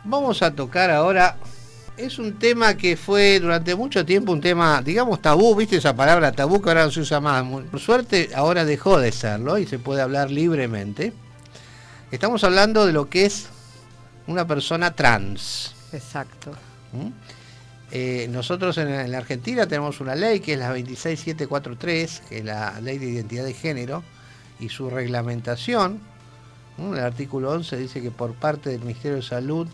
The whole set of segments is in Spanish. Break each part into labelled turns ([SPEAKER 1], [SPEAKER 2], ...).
[SPEAKER 1] Vamos a tocar ahora, es un tema que fue durante mucho tiempo un tema, digamos, tabú, ¿viste esa palabra tabú que ahora no se usa más? Por suerte ahora dejó de serlo y se puede hablar libremente. Estamos hablando de lo que es una persona trans.
[SPEAKER 2] Exacto.
[SPEAKER 1] Nosotros en la Argentina tenemos una ley que es la 26743, que es la Ley de Identidad de Género, y su reglamentación. El artículo 11 dice que por parte del Ministerio de Salud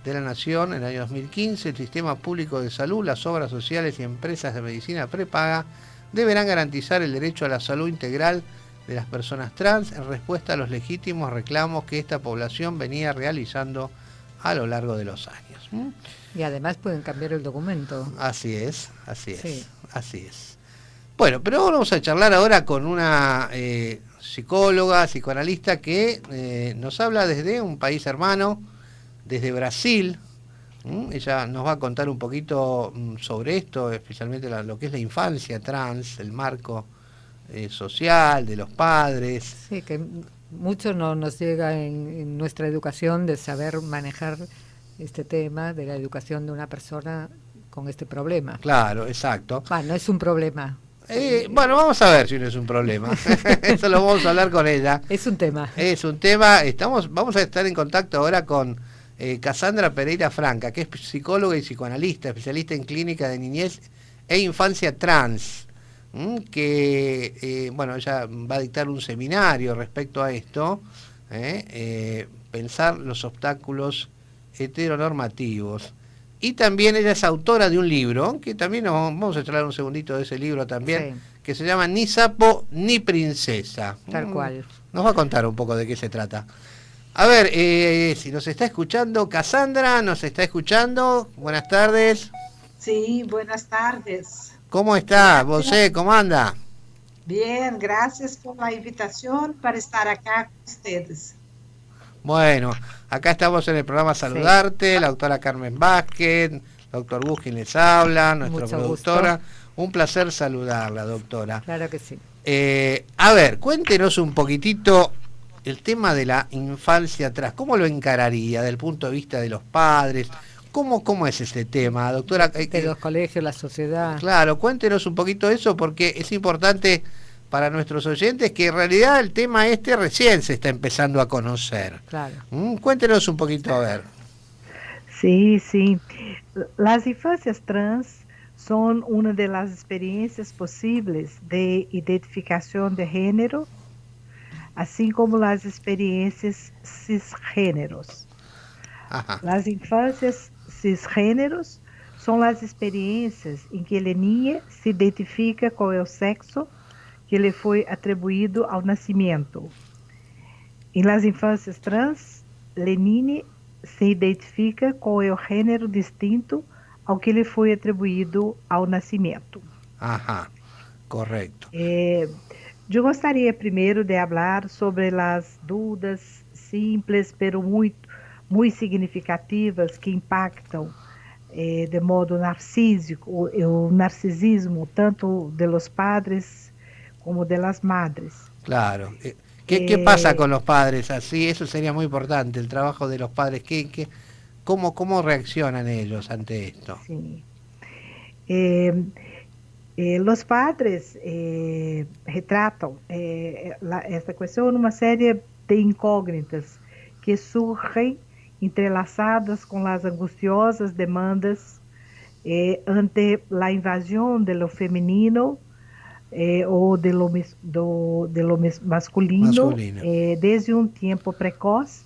[SPEAKER 1] de la Nación, en el año 2015, el Sistema Público de Salud, las obras sociales y empresas de medicina prepaga deberán garantizar el derecho a la salud integral de las personas trans en respuesta a los legítimos reclamos que esta población venía realizando a lo largo de los años.
[SPEAKER 2] Y además pueden cambiar el documento.
[SPEAKER 1] Así es,
[SPEAKER 2] Sí.
[SPEAKER 1] así es. Bueno, pero vamos a charlar ahora con una psicóloga, psicoanalista que nos habla desde un país hermano, desde Brasil. Ella nos va a contar un poquito sobre esto, especialmente lo que es la infancia trans, el marco social de los padres.
[SPEAKER 2] Sí, que mucho no nos llega en nuestra educación de saber manejar este tema de la educación de una persona con este problema.
[SPEAKER 1] Claro, exacto.
[SPEAKER 2] No es un problema.
[SPEAKER 1] Bueno, vamos a ver si no es un problema. Eso lo vamos a hablar con ella.
[SPEAKER 2] Es un tema.
[SPEAKER 1] Es un tema. Vamos a estar en contacto ahora con Cassandra Pereira Franca, que es psicóloga y psicoanalista, especialista en clínica de niñez e infancia trans, que, bueno, ella va a dictar un seminario respecto a esto, pensar los obstáculos heteronormativos. Y también ella es autora de un libro, que también vamos a charlar un segundito de ese libro también, sí, que se llama Ni sapo ni princesa.
[SPEAKER 2] Tal cual.
[SPEAKER 1] Nos va a contar un poco de qué se trata. A ver, si nos está escuchando, Cassandra, ¿nos está escuchando? Buenas tardes.
[SPEAKER 3] Sí, buenas tardes.
[SPEAKER 1] ¿Cómo está? ¿Vosé? ¿Cómo anda?
[SPEAKER 3] Bien, gracias por la invitación para estar acá con ustedes.
[SPEAKER 1] Bueno, acá estamos en el programa Saludarte, sí, la doctora Carmen Vázquez, doctor Busquín les habla, nuestra
[SPEAKER 2] mucho
[SPEAKER 1] productora.
[SPEAKER 2] Gusto.
[SPEAKER 1] Un placer saludarla, doctora.
[SPEAKER 2] Claro que sí.
[SPEAKER 1] A ver, cuéntenos un poquitito el tema de la infancia atrás. ¿Cómo lo encararía desde el punto de vista de los padres? ¿Cómo es este tema, doctora?
[SPEAKER 2] De los colegios, la sociedad.
[SPEAKER 1] Claro, cuéntenos un poquito eso porque es importante para nuestros oyentes que en realidad el tema recién se está empezando a conocer.
[SPEAKER 2] Claro.
[SPEAKER 1] Cuéntenos un poquito, a ver.
[SPEAKER 4] Sí. Las infancias trans son una de las experiencias posibles de identificación de género, así como las experiencias cisgéneros.
[SPEAKER 1] Ajá.
[SPEAKER 4] Las infancias cisgéneros son las experiencias en que la niña se identifica con el sexo que le foi atribuído ao nascimento. Em las infâncias trans, Lenine se identifica com o gênero distinto ao que lhe foi atribuído ao nascimento.
[SPEAKER 1] Ajá, correcto.
[SPEAKER 4] Eu gostaria primeiro de falar sobre as dúvidas simples, pero muito significativas que impactam de modo narcísico o narcisismo tanto de los padres como de las madres.
[SPEAKER 1] Claro. ¿Qué pasa con los padres así? Eso sería muy importante, el trabajo de los padres. ¿Cómo reaccionan ellos ante esto?
[SPEAKER 4] Sí. Los padres retratam esta cuestión una serie de incógnitas que surgen entrelaçadas com as angustiosas demandas ante la invasión de lo femenino ou de lo masculino. Desde um tempo precoce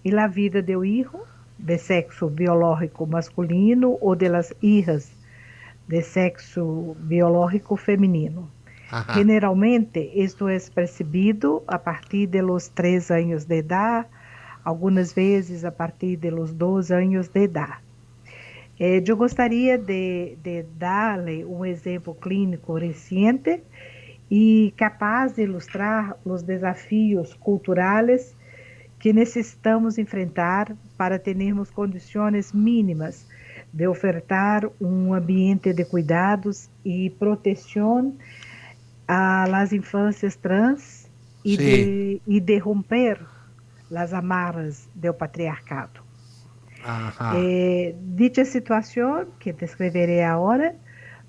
[SPEAKER 4] e la vida do hijo de sexo biológico masculino ou de las hijas de sexo biológico feminino. Ajá. Generalmente, isto é percebido a partir de los 3 anos de idade, algumas vezes a partir de los 12 anos de idade. Eu gostaria de dar-lhe um exemplo clínico recente e capaz de ilustrar os desafios culturais que necessitamos enfrentar para termos condições mínimas de ofertar um ambiente de cuidados e proteção a las infâncias trans e de romper as amarras do patriarcado.
[SPEAKER 1] Ajá.
[SPEAKER 4] Dicha situación que descreveré ahora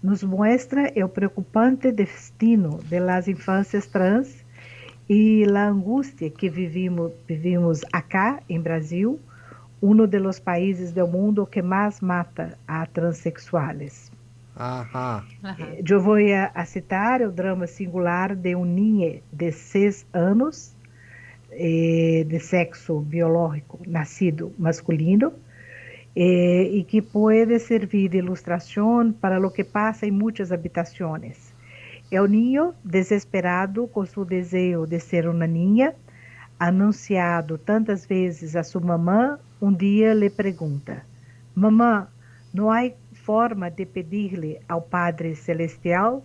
[SPEAKER 4] nos muestra el preocupante destino de las infancias trans y la angustia que vivimos acá en Brasil, uno de los países del mundo que más mata a transexuales.
[SPEAKER 1] Ajá.
[SPEAKER 4] Eu vou a citar o drama singular de um ninho de 6 anos, de sexo biológico nacido masculino, y que puede servir de ilustración para lo que pasa en muchas habitaciones. El niño, desesperado con su deseo de ser una niña, anunciado tantas veces a su mamá, un día le pregunta: mamá, ¿no hay forma de pedirle al Padre Celestial?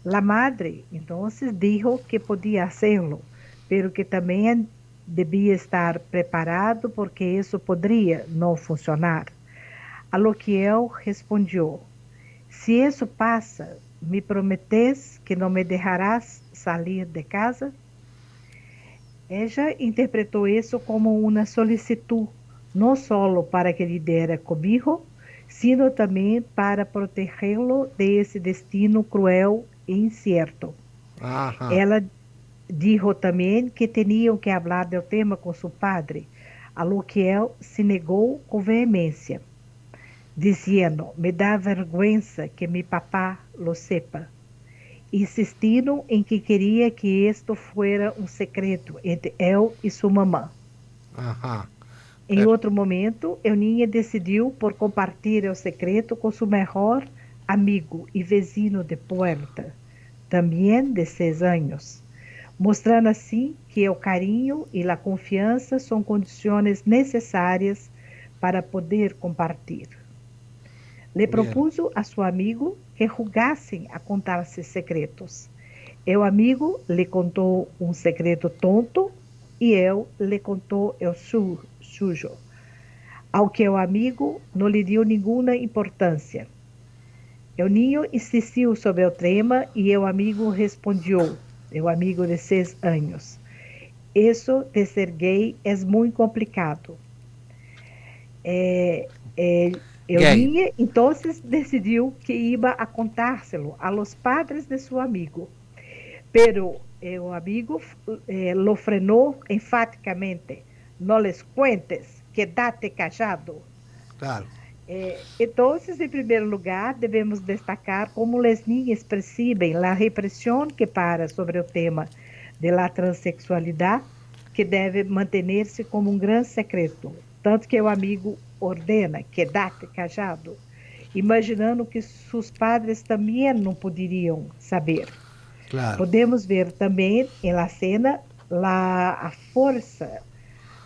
[SPEAKER 4] La madre entonces dijo que podía hacerlo, pero que también debía estar preparado porque eso podría no funcionar. A lo que él respondió: si eso pasa, ¿me prometes que no me dejarás salir de casa? Ella interpretou isso como uma solicitud, não só para que lhe dera cobijo, sino também para protegê-lo desse destino cruel e incierto.
[SPEAKER 1] Ajá.
[SPEAKER 4] Ela dijo também que tinham que falar do tema com seu padre, a lo que ele se negou com veemência, dizendo: me dá vergüenza que mi papá lo sepa, insistindo em que queria que isto fuera um secreto entre ele e sua mamã.
[SPEAKER 1] Ajá.
[SPEAKER 4] Em outro momento, Euninha decidiu por compartilhar o secreto com seu melhor amigo e vizinho de puerta, também de 6 anos, mostrando assim que o carinho e a confiança são condições necessárias para poder compartilhar. Le propuso a seu amigo que jugassem a contar-se secretos. O amigo lhe contou um secreto tonto e ele lhe contou o sujo, ao que o amigo não lhe deu nenhuma importância. O ninho insistiu sobre o tema e o amigo respondeu, o amigo de 6 anos: isso de ser gay é muito complicado. Euninha então decidiu que iba a contárselo a los padres de seu amigo, pero o amigo lo frenou enfaticamente: no les cuentes, quédate callado.
[SPEAKER 1] Claro.
[SPEAKER 4] Então, em primeiro lugar, devemos destacar como as niñas percebem a repressão que para sobre o tema da transexualidade, que deve manter-se como um grande secreto, tanto que o amigo ordena: quédate callado, imaginando que seus padres também não poderiam saber.
[SPEAKER 1] Claro.
[SPEAKER 4] Podemos ver também na cena a força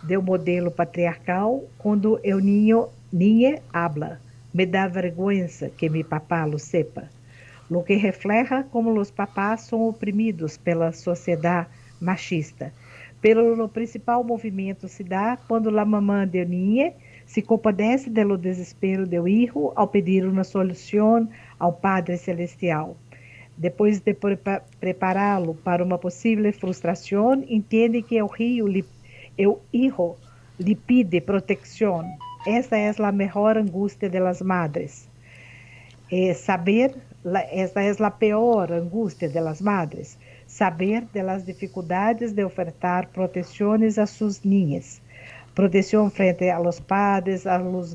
[SPEAKER 4] do modelo patriarcal quando o niña habla: me dá vergüenza que mi papá lo sepa, lo que refleja como os papás são oprimidos pela sociedade machista. Pero o principal movimento se dá quando a mamã de niña se compadece do desespero do filho ao pedir uma solução ao Padre Celestial. Depois de prepará-lo para uma possível frustração, entende que o filho lhe pede proteção. Esta é a maior angústia das madres. Esta é a pior angústia das madres. Saber das dificuldades de ofertar proteções a suas niñas. Proteção frente a los padres, a los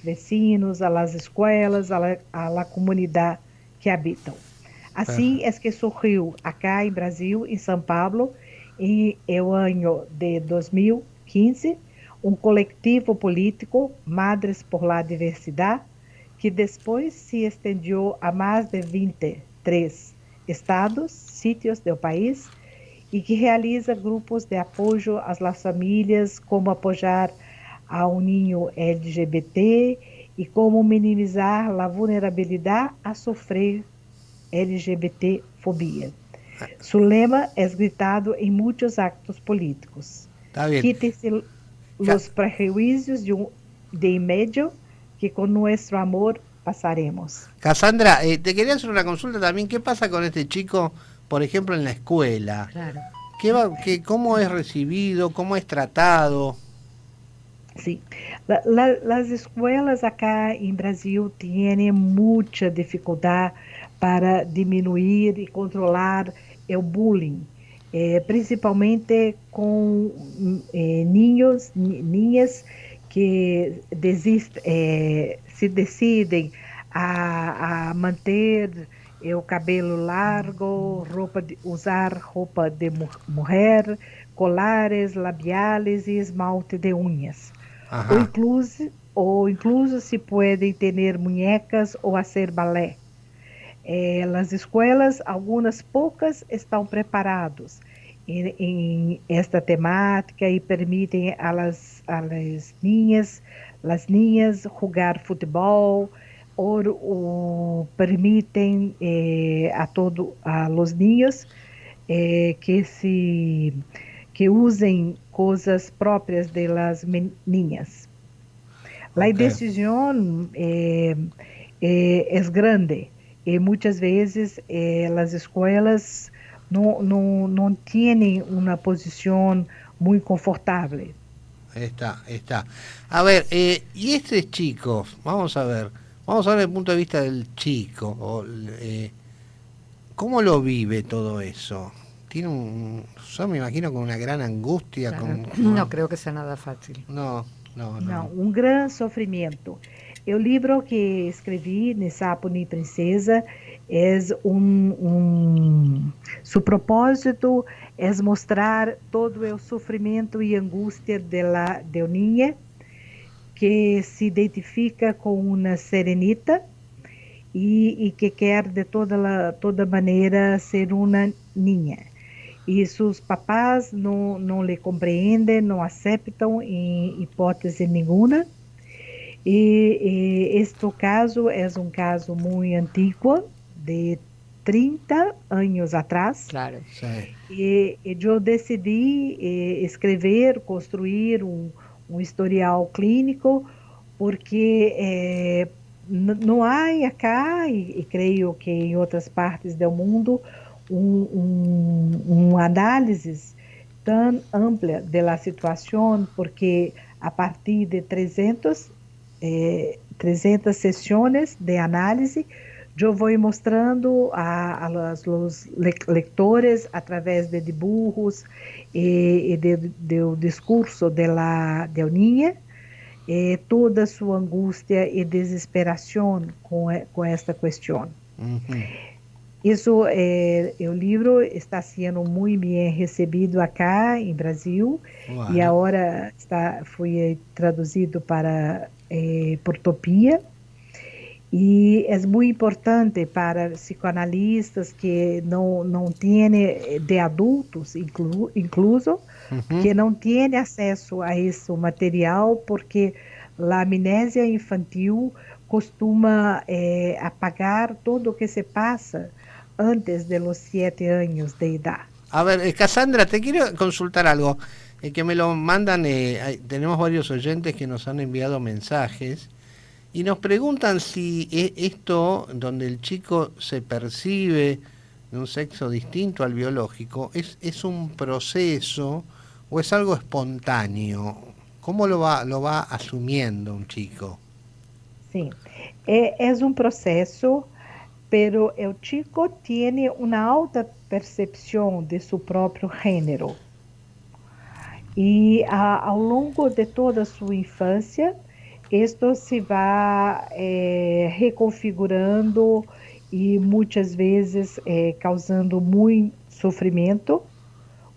[SPEAKER 4] vecinos, a las escolas, a la comunidade que habitam. Assim é que surgiu acá em Brasil, em São Paulo, em o ano de 2015, um coletivo político, Madres por la Diversidade, que depois se estendeu a mais de 23 estados, sítios do país, e que realiza grupos de apoio às famílias, como apoiar a um ninho LGBT e como minimizar a vulnerabilidade a sofrer LGBT-fobia. Su lema é gritado em muitos actos políticos. Quite-se os prejuízos de inmediato, que com nosso amor pasaremos.
[SPEAKER 1] Cassandra, te quería hacer una consulta también. ¿Qué pasa con este chico, por ejemplo, en la escuela?
[SPEAKER 2] Claro.
[SPEAKER 1] ¿Cómo es recibido? ¿Cómo es tratado?
[SPEAKER 4] Sí, las escuelas acá en Brasil tienen mucha dificultad para diminuir y controlar el bullying, principalmente con niños, niñas que se decidem a manter o cabelo largo, usar roupa de mulher, colares, labiales e esmalte de unhas. Ou
[SPEAKER 1] Ajá,
[SPEAKER 4] incluso, ou incluso se podem ter muñecas ou hacer balé. Nas escolas, algumas poucas estão preparados em esta temática e permitem las niñas jogar futebol ou permitem a los niños que usem coisas próprias de las niñas. La
[SPEAKER 1] ok.
[SPEAKER 4] decisión es grande y muchas veces las escuelas no tienen una posición muy confortable.
[SPEAKER 1] Está, está. A ver, y este chico, vamos a ver el punto de vista del chico, ¿cómo lo vive todo eso? Tiene yo me imagino con una gran angustia,
[SPEAKER 2] Claro,
[SPEAKER 1] con-
[SPEAKER 2] no creo que sea nada fácil.
[SPEAKER 1] no, no, no,
[SPEAKER 4] Não,
[SPEAKER 1] no.
[SPEAKER 4] um grande sofrimento. O livro que escrevi, Ni Sapo Ni Princesa, seu propósito é mostrar todo o sofrimento e angústia de uma niña que se identifica com uma serenita e que quer de toda maneira ser uma niña. E seus papás não lhe compreendem, não aceitam em hipótese nenhuma. E este caso é um caso muito antigo, de 30 anos atrás.
[SPEAKER 2] Claro.
[SPEAKER 1] Sí.
[SPEAKER 4] E eu decidi escrever, construir um historial clínico, porque não há acá, e creio que em outras partes do mundo, análise tão ampla da situação, porque a partir de 300 sessões de análise, eu vou mostrando aos leitores, através de dibujos e do discurso da niña, toda a sua angústia e desesperação com esta questão.
[SPEAKER 1] Ujú.
[SPEAKER 4] Isso, o livro está sendo muito bem recebido acá em Brasil,
[SPEAKER 1] Bueno.
[SPEAKER 4] e agora foi traduzido para Portopia. E é muito importante para psicoanalistas que não têm, de adultos incluso,
[SPEAKER 1] Ujú.
[SPEAKER 4] que não têm acesso a esse material, porque a amnésia infantil costuma apagar tudo o que se passa antes de los 7 años de edad.
[SPEAKER 1] A ver, Cassandra, te quiero consultar algo, que me lo mandan, tenemos varios oyentes que nos han enviado mensajes y nos preguntan si esto, donde el chico se percibe de un sexo distinto al biológico, es un proceso o es algo espontáneo. ¿Cómo lo va asumiendo un chico?
[SPEAKER 4] Sim, é um processo, pero o chico tiene una alta percepción de su propio género. Y ao longo de toda su infancia, esto se va reconfigurando y muchas veces causando muy sufrimiento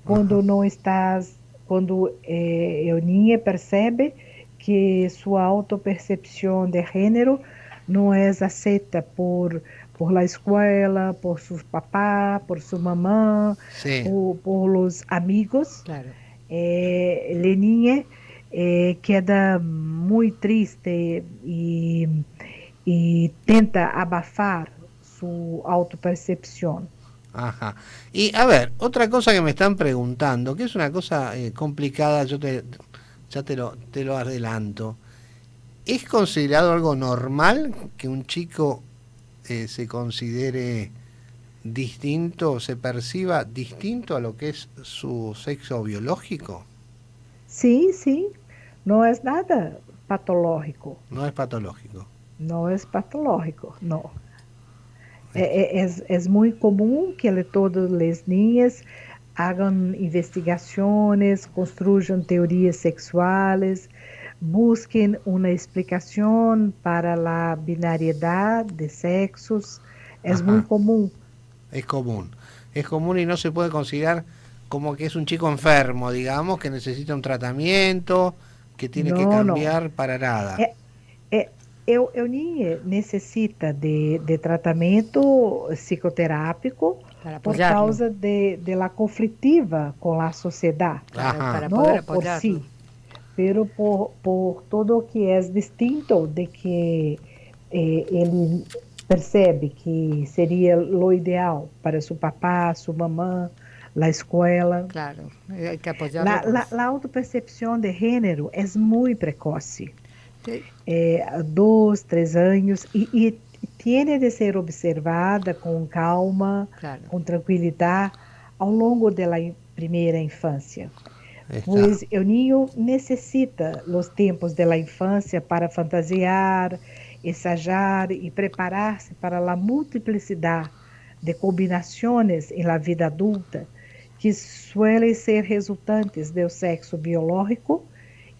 [SPEAKER 4] quando não estás, quando a niña percebe que sua autopercepção de género não é aceita por la escuela, por sus papás, por su mamá,
[SPEAKER 1] Sí.
[SPEAKER 4] por los amigos.
[SPEAKER 2] Claro.
[SPEAKER 4] La niña queda muito triste e tenta abafar su autopercepción.
[SPEAKER 1] Ajá. Y a ver, otra cosa que me están preguntando, que es una cosa complicada, ya te lo adelanto. ¿Es considerado algo normal que un chico se considere distinto, se perciba distinto a lo que es su sexo biológico?
[SPEAKER 4] Sim, sim. no es nada patológico,
[SPEAKER 1] No es patológico.
[SPEAKER 4] no es patológico, no. Es muy común que todas las niñas hagan investigaciones, construyan teorías sexuales, busquen una explicación para la binariedad de sexos. Es muy
[SPEAKER 1] Ajá.
[SPEAKER 4] común.
[SPEAKER 1] Es común. Es común y no se puede considerar como que es un chico enfermo, digamos, que necesita un tratamiento, que tiene que
[SPEAKER 4] Não, não.
[SPEAKER 1] cambiar para nada.
[SPEAKER 4] Eu ninguém necessita de tratamento psicoterápico
[SPEAKER 2] Para
[SPEAKER 4] por
[SPEAKER 2] apoyarlo.
[SPEAKER 4] causa de la conflitiva com a sociedade.
[SPEAKER 2] Claro,
[SPEAKER 1] Ajá.
[SPEAKER 2] para
[SPEAKER 4] Não
[SPEAKER 2] poder
[SPEAKER 4] por
[SPEAKER 2] apoyarlo.
[SPEAKER 4] si, pero por todo o que é distinto de que ele percebe que seria o ideal para seu papá, sua mamã, a escola.
[SPEAKER 2] Claro, hay que apoyarlo.
[SPEAKER 4] La autopercepção de gênero é muito precoce.
[SPEAKER 2] Sí,
[SPEAKER 4] 2, 3 anos e tem de ser observada com calma,
[SPEAKER 2] claro.
[SPEAKER 4] com tranquilidade ao longo da primeira infância.
[SPEAKER 1] Está.
[SPEAKER 4] Pois o ninho necessita os tempos da infância para fantasiar, ensaiar e preparar-se para a multiplicidade de combinações em la vida adulta que suelen ser resultantes do sexo biológico,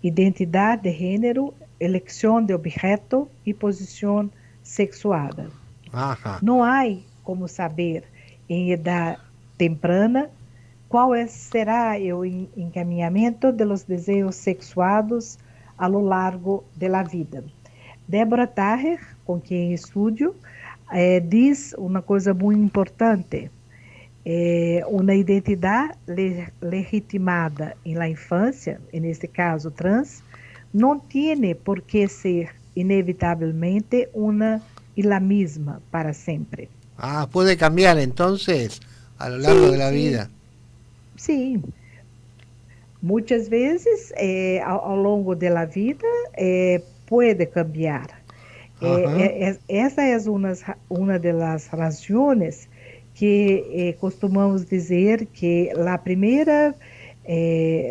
[SPEAKER 4] identidade de gênero, elección de objeto y posición sexuada.
[SPEAKER 1] Ajá.
[SPEAKER 4] No hay como saber en edad temprana cuál será el encaminamiento de los deseos sexuados a lo largo de la vida. Deborah Taher, com quem estudio, diz uma coisa muito importante. Uma identidade legitimada em la infância, neste caso trans, não tem por que ser inevitavelmente una y la misma para sempre.
[SPEAKER 1] Ah, puede cambiar entonces a lo largo de la vida.
[SPEAKER 4] Sim. Muitas vezes, ao longo da vida, pode cambiar. Essa é uma das razões que costumamos dizer que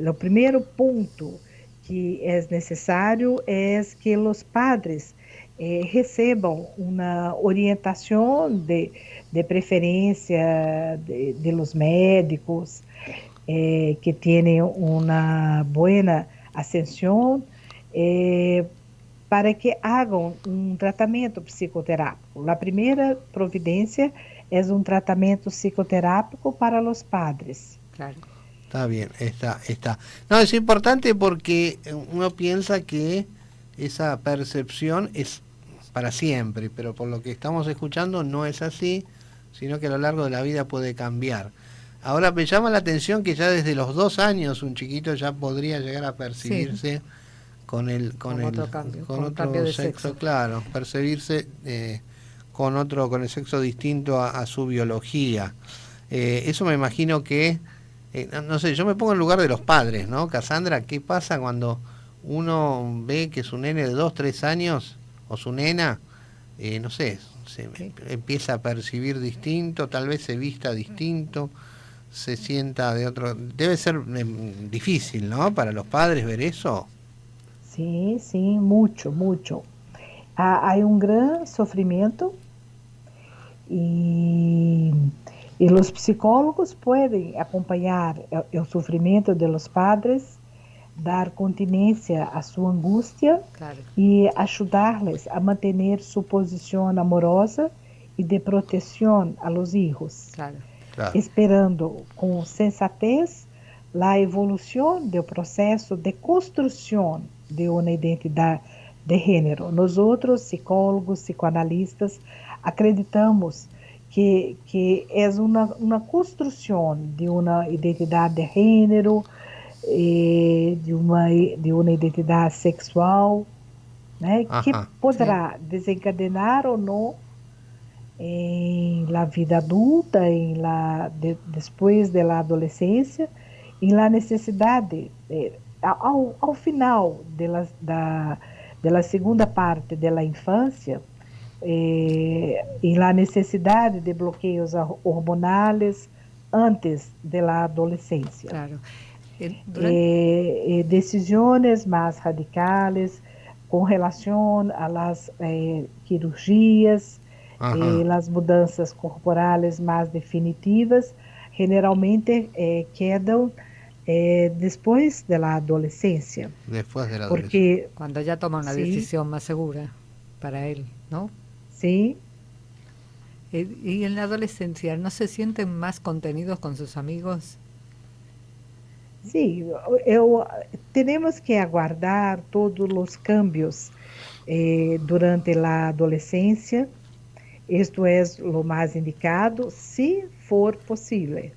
[SPEAKER 4] o primeiro ponto que é necessário é que os padres recebam uma orientação de preferência de los médicos, que tenham uma boa ascensão, para que hagam um tratamento psicoterápico. A primeira providência é um tratamento psicoterápico para os padres.
[SPEAKER 2] Claro.
[SPEAKER 1] Está bien, está. No, es importante porque uno piensa que esa percepción es para siempre, pero por lo que estamos escuchando no es así, sino que a lo largo de la vida puede cambiar. Ahora me llama la atención que ya desde los 2 años un chiquito ya podría llegar a percibirse con otro
[SPEAKER 2] cambio de
[SPEAKER 1] sexo,
[SPEAKER 2] sexo.
[SPEAKER 1] claro, percibirse con el sexo distinto a su biología. Eso me imagino que no sé, yo me pongo en lugar de los padres, ¿no? Cassandra, ¿qué pasa cuando uno ve que su nene de 2, 3 años o su nena, no sé, empieza a percibir distinto, tal vez se vista distinto, se sienta de otro... Debe ser difícil, ¿no? Para los padres ver eso.
[SPEAKER 4] Sí, mucho. Hay un gran sufrimiento y los psicólogos pueden acompañar el sufrimiento de los padres, dar continência a su angustia,
[SPEAKER 2] Claro.
[SPEAKER 4] y ayudarles a mantener su posición amorosa y de protección a los hijos,
[SPEAKER 2] Claro.
[SPEAKER 4] esperando con sensatez la evolución del proceso de construcción de una identidad de género. Nosotros, psicólogos, psicoanalistas, acreditamos que é uma construção de uma identidade de gênero, de uma identidade sexual, né, que poderá desencadenar ou não em la vida adulta, depois da adolescência, em la necessidade, ao final da segunda parte da infância, e la necessidade de bloqueios hormonais antes da adolescência.
[SPEAKER 2] Claro.
[SPEAKER 4] Decisiones más radicales con relación a las cirugías, las mudanças corporales más definitivas, generalmente quedan después de la adolescencia.
[SPEAKER 1] Después de la
[SPEAKER 4] porque
[SPEAKER 2] cuando ya toma una decisión más segura para él, ¿no?
[SPEAKER 4] Sí.
[SPEAKER 2] Y en la adolescencia, ¿no se sienten más contenidos con sus amigos?
[SPEAKER 4] Sí, tenemos que aguardar todos los cambios durante la adolescencia. Esto es lo más indicado, si for posible.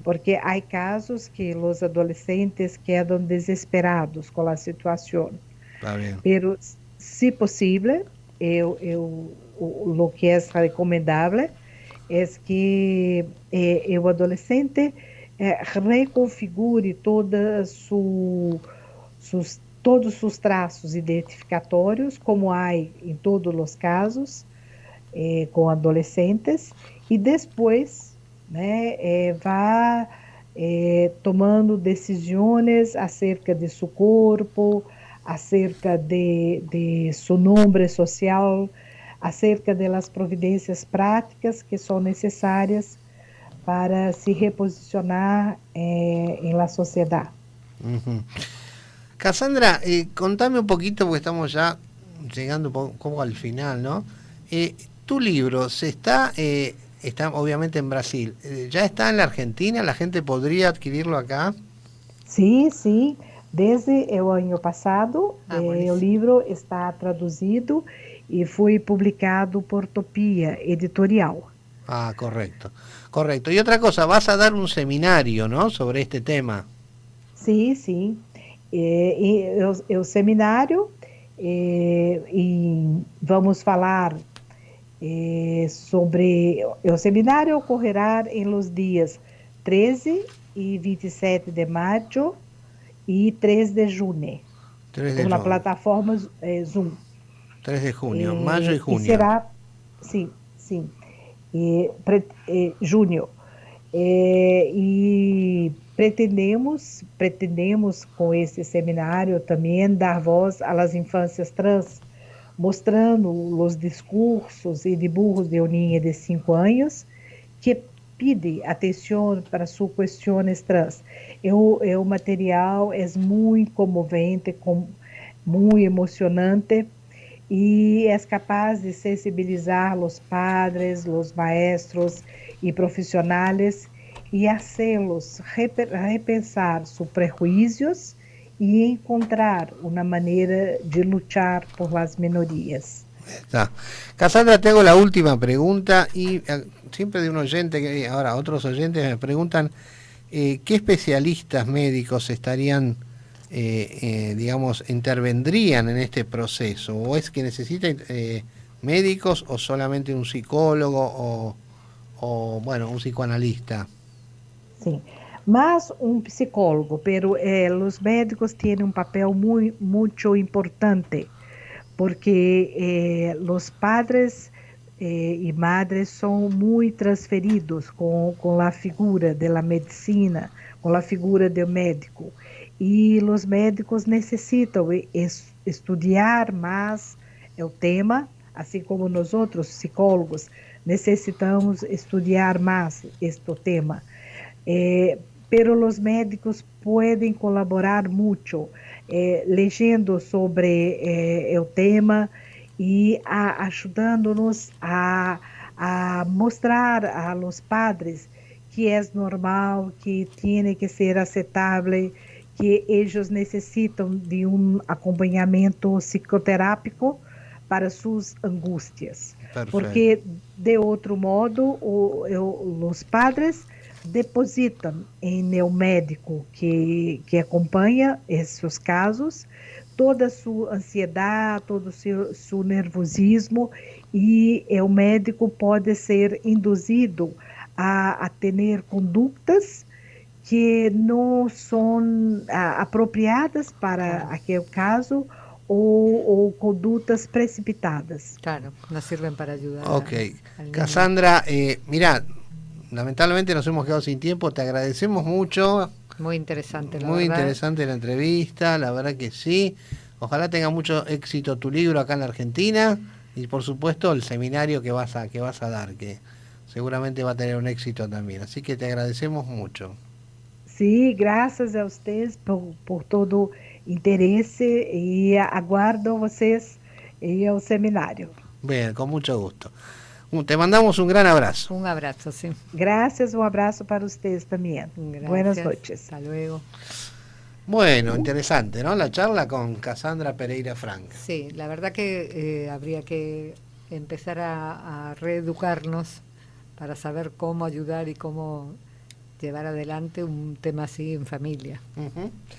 [SPEAKER 4] Porque hay casos que los adolescentes quedan desesperados con la situación.
[SPEAKER 1] Está bien.
[SPEAKER 4] Pero, si posible, lo que es recomendable es que el adolescente reconfigure todos sus traços identificatórios, como há em todos os casos, com adolescentes, e depois, né, vá tomando decisões acerca de seu corpo, acerca de seu nome social, acerca das providências práticas que são necessárias para se reposicionar en la sociedad.
[SPEAKER 1] Cassandra, contame un poquito, porque estamos ya llegando un poco al final, ¿no? Tu libro está obviamente en Brasil, ¿ya está en la Argentina? ¿La gente podría adquirirlo acá?
[SPEAKER 4] Sí, sí. Desde el año pasado, el libro está traducido y fue publicado por Topia Editorial.
[SPEAKER 1] Ah, correcto. Correcto. Y otra cosa, vas a dar un seminario, ¿no?, sobre este tema.
[SPEAKER 4] Sí, sí. El seminário, e vamos falar sobre... O seminário ocorrerá em los dias 13 e 27 de maio e 3 de junho.
[SPEAKER 1] 3 de
[SPEAKER 4] por la
[SPEAKER 1] junio.
[SPEAKER 4] plataforma Zoom.
[SPEAKER 1] 3 de junio, mayo y junio.
[SPEAKER 4] E será, sim, sim. Junho. E pretendemos com esse seminário também dar voz às infâncias trans, mostrando os discursos e dibujos de uma niña de 5 anos que pede atenção para suas questões trans. O material é muito comovente, muito emocionante, e é capaz de sensibilizar os padres, os maestros e profissionais e hacê-los repensar seus prejuízos e encontrar uma maneira de lutar por las minorias.
[SPEAKER 1] Está. Cassandra, te hago la última pregunta y siempre de un oyente, que ahora otros oyentes me preguntan qué especialistas médicos estarían, digamos, intervendrían en este proceso, o es que necesita médicos o solamente un psicólogo o bueno, un psicoanalista.
[SPEAKER 4] Sim, mas psicólogo, pero os médicos têm papel muito importante, porque os padres e madres são muito transferidos com a figura da medicina, com a figura do médico. E os médicos necessitam estudar mais o tema, assim como nós outros psicólogos necessitamos estudar mais este tema. Pero os médicos podem colaborar muito, lendo sobre o tema e ajudando-nos a mostrar a los padres que é normal, que tem que ser aceitável, que eles necessitam de acompanhamento psicoterápico para suas angústias.
[SPEAKER 1] Perfeito.
[SPEAKER 4] Porque, de outro modo, os padres depositam em o médico que acompanha esses casos toda a sua ansiedade, todo o seu nervosismo, e o médico pode ser induzido a ter condutas que não são apropriadas para aquele caso ou condutas precipitadas.
[SPEAKER 2] Claro, no sirven para ayudar.
[SPEAKER 1] Ok. Cassandra, mirá, lamentablemente nos hemos quedado sin tiempo, te agradecemos mucho
[SPEAKER 2] Muy interesante, la
[SPEAKER 1] Muy
[SPEAKER 2] verdad.
[SPEAKER 1] interesante la entrevista, la verdad que sí. Ojalá tenga mucho éxito tu libro acá en la Argentina y por supuesto el seminario que vas a dar, que seguramente va a tener un éxito también. Así que te agradecemos mucho.
[SPEAKER 4] Sim, graças a vocês por todo o interesse e aguardo vocês ao seminário.
[SPEAKER 1] Bien, con mucho gusto. Te mandamos un gran abrazo.
[SPEAKER 2] Un abrazo, sí.
[SPEAKER 4] Graças, abraço para vocês também.
[SPEAKER 2] Gracias.
[SPEAKER 4] Buenas noches.
[SPEAKER 2] Hasta luego.
[SPEAKER 1] Bueno, interesante, ¿no? La charla con Cassandra Pereira Franca.
[SPEAKER 2] Sí, la verdad que habría que empezar a reeducarnos para saber cómo ayudar y cómo llevar adelante un tema así en familia.
[SPEAKER 1] Ujú.